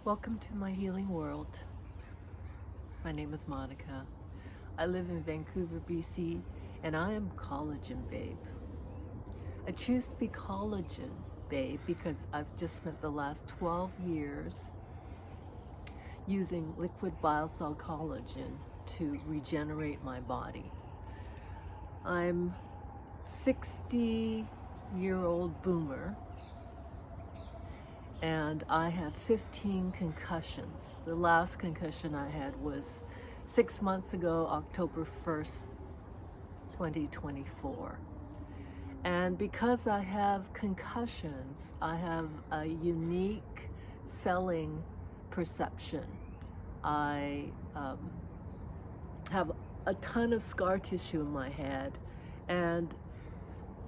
Welcome to my healing world. My name is Monica. I live in Vancouver, BC, and I am collagen babe. I choose to be collagen babe because I've just spent the last 12 years using liquid biocell collagen to regenerate my body. I'm 60-year-old boomer, and I have 15 concussions. The last concussion I had was 6 months ago, October 1st, 2024. And because I have concussions, I have a unique selling perception. I have a ton of scar tissue in my head, and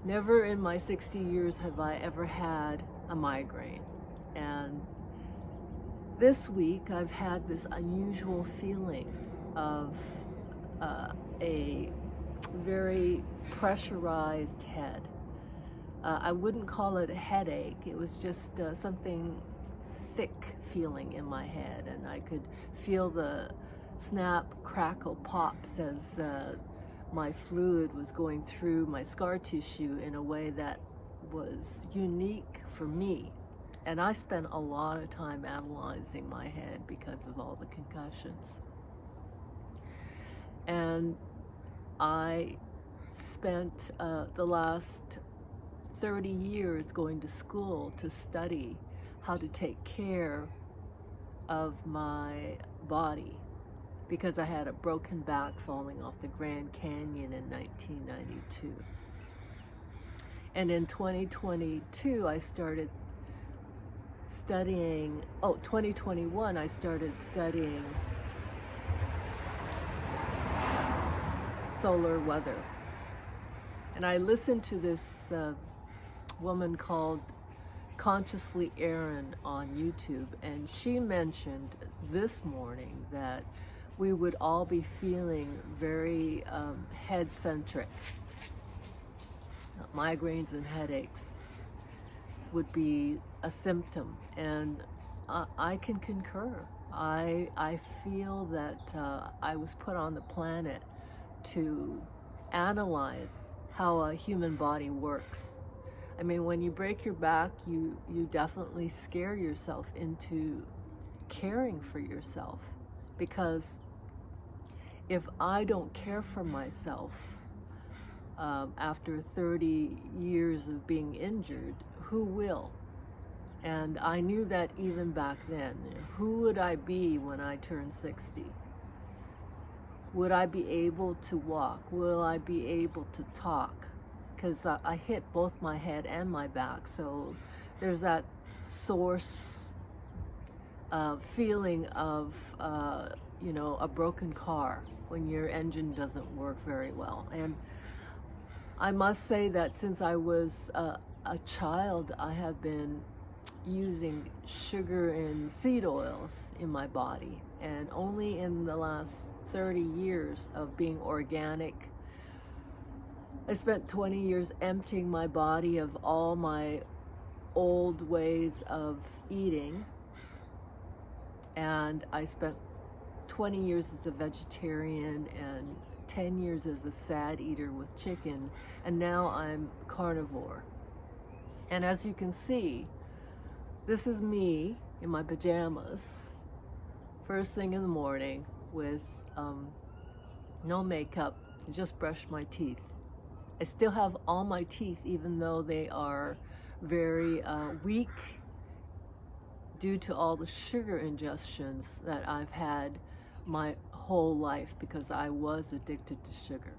never in my 60 years have I ever had a migraine. And this week I've had this unusual feeling of a very pressurized head. I wouldn't call it a headache. It was just something thick feeling in my head, and I could feel the snap, crackle, pops as my fluid was going through my scar tissue in a way that was unique for me. And I spent a lot of time analyzing my head because of all the concussions. And I spent the last 30 years going to school to study how to take care of my body, because I had a broken back falling off the Grand Canyon in 1992. And in 2022, I started studying, 2021, I started studying solar weather. And I listened to this woman called Consciously Erin on YouTube, and she mentioned this morning that we would all be feeling very head-centric. Migraines and headaches would be a symptom, and I can concur. I feel that I was put on the planet to analyze how a human body works. I mean, when you break your back, you definitely scare yourself into caring for yourself, because if I don't care for myself after 30 years of being injured, who will? And I knew that even back then. Who would I be when I turned 60? Would I be able to walk? Will I be able to talk? Because I hit both my head and my back, so there's that source feeling of a broken car when your engine doesn't work very well. And I must say that since I was a child, I have been using sugar and seed oils in my body, and only in the last 30 years of being organic, I spent 20 years emptying my body of all my old ways of eating, and I spent 20 years as a vegetarian and 10 years as a sad eater with chicken, and now I'm carnivore. And as you can see, this is me in my pajamas, first thing in the morning, with no makeup, just brushed my teeth. I still have all my teeth, even though they are very weak due to all the sugar ingestions that I've had my whole life, because I was addicted to sugar.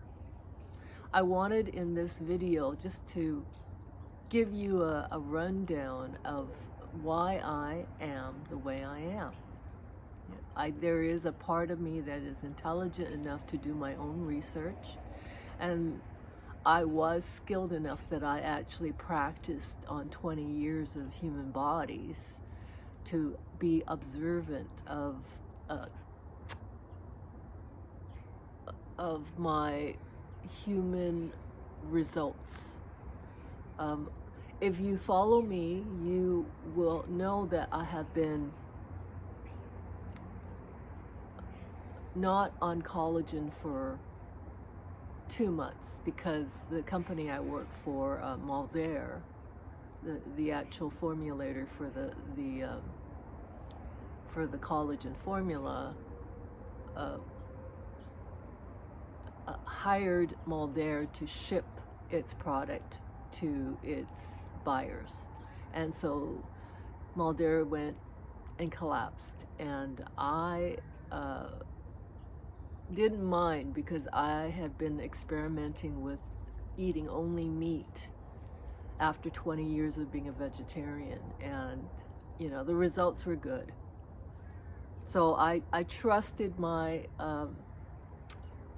I wanted in this video just to give you a rundown of why I am the way I am. There is a part of me that is intelligent enough to do my own research, and I was skilled enough that I actually practiced on 20 years of human bodies to be observant of my human results. If you follow me, you will know that I have been not on collagen for 2 months because the company I work for, Malder, the actual formulator for the collagen formula, hired Malder to ship its product to its buyers, and so Malder went and collapsed, and I didn't mind because I had been experimenting with eating only meat after 20 years of being a vegetarian, and the results were good. So I trusted my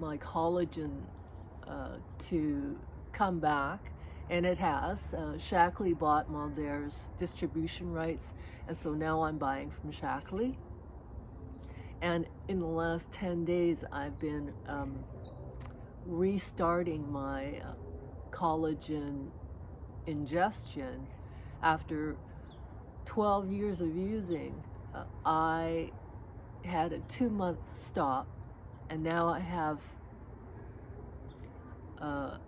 my collagen to come back, and it has. Shaklee bought Malder's distribution rights, and so now I'm buying from Shaklee. And in the last 10 days, I've been restarting my collagen ingestion. After 12 years of using, I had a 2-month stop, and now I have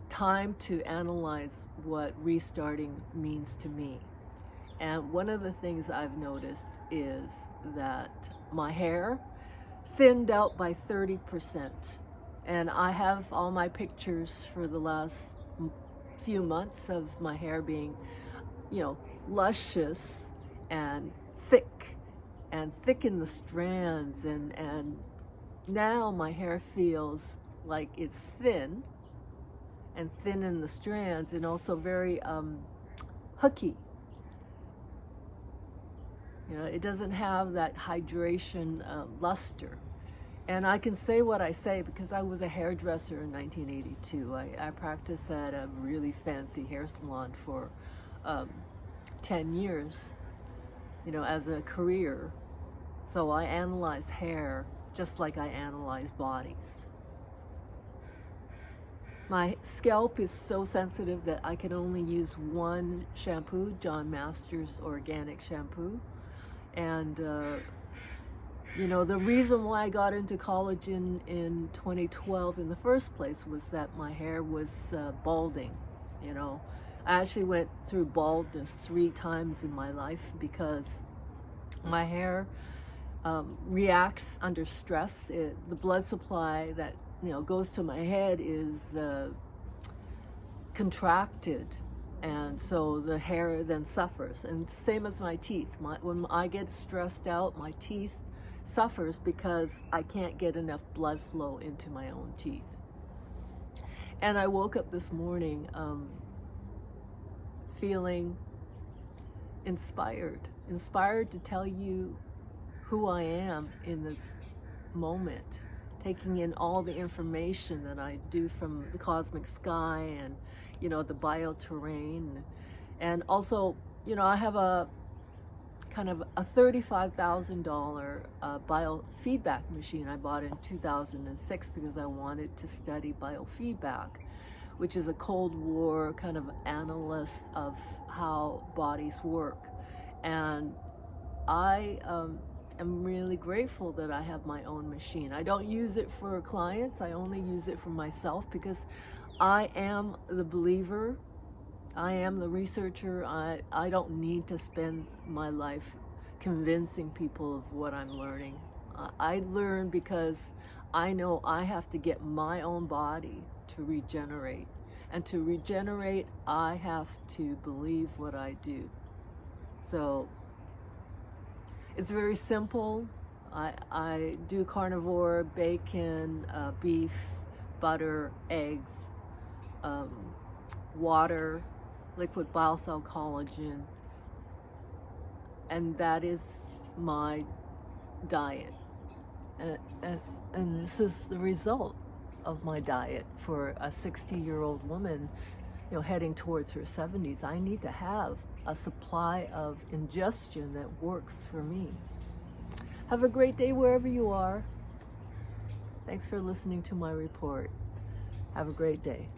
time to analyze what restarting means to me. And one of the things I've noticed is that my hair thinned out by 30%. And I have all my pictures for the last few months of my hair being, luscious and thick in the strands, and now my hair feels like it's thin in the strands, and also very hooky. It doesn't have that hydration luster. And I can say what I say because I was a hairdresser in 1982. I practiced at a really fancy hair salon for 10 years, as a career. So I analyze hair just like I analyze bodies. My scalp is so sensitive that I can only use one shampoo, John Masters organic shampoo. And the reason why I got into collagen in 2012 in the first place was that my hair was balding. I actually went through baldness 3 times in my life because my hair reacts under stress. The blood supply that goes to my head is contracted, and so the hair then suffers. And same as my teeth. When I get stressed out, my teeth suffers because I can't get enough blood flow into my own teeth. And I woke up this morning feeling inspired to tell you who I am in this moment, taking in all the information that I do from the cosmic sky and the bioterrain. And also I have a kind of a $35,000 biofeedback machine I bought in 2006 because I wanted to study biofeedback, which is a Cold War kind of analyst of how bodies work. And I am really grateful that I have my own machine. I don't use it for clients. I only use it for myself because I am the believer. I am the researcher. I don't need to spend my life convincing people of what I'm learning. I learn because I know I have to get my own body to regenerate. And to regenerate, I have to believe what I do. So it's very simple. I do carnivore, bacon, beef, butter, eggs, water, liquid bile cell collagen, and that is my diet. And this is the result of my diet for a 60-year-old woman, heading towards her 70s. I need to have a supply of ingestion that works for me. Have a great day wherever you are. Thanks for listening to my report. Have a great day.